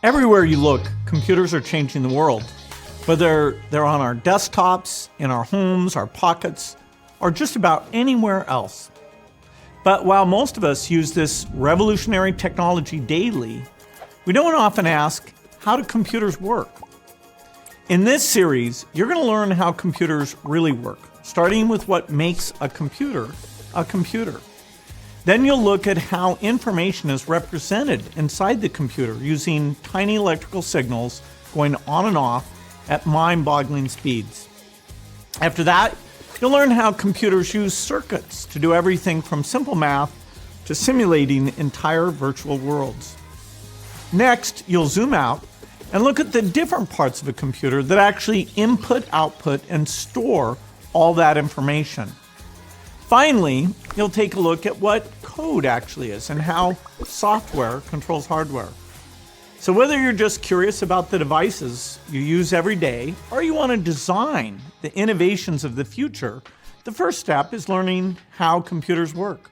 Everywhere you look, computers are changing the world. Whether they're on our desktops, in our homes, our pockets, or just about anywhere else. But while most of us use this revolutionary technology daily, we don't often ask, how do computers work? In this series, you're going to learn how computers really work, starting with what makes a computer a computer. Then you'll look at how information is represented inside the computer using tiny electrical signals going on and off at mind-boggling speeds. After that, you'll learn how computers use circuits to do everything from simple math to simulating entire virtual worlds. Next, you'll zoom out and look at the different parts of a computer that actually input, output, and store all that information. Finally, you'll take a look at what code actually is and how software controls hardware. So whether you're just curious about the devices you use every day, or you want to design the innovations of the future, the first step is learning how computers work.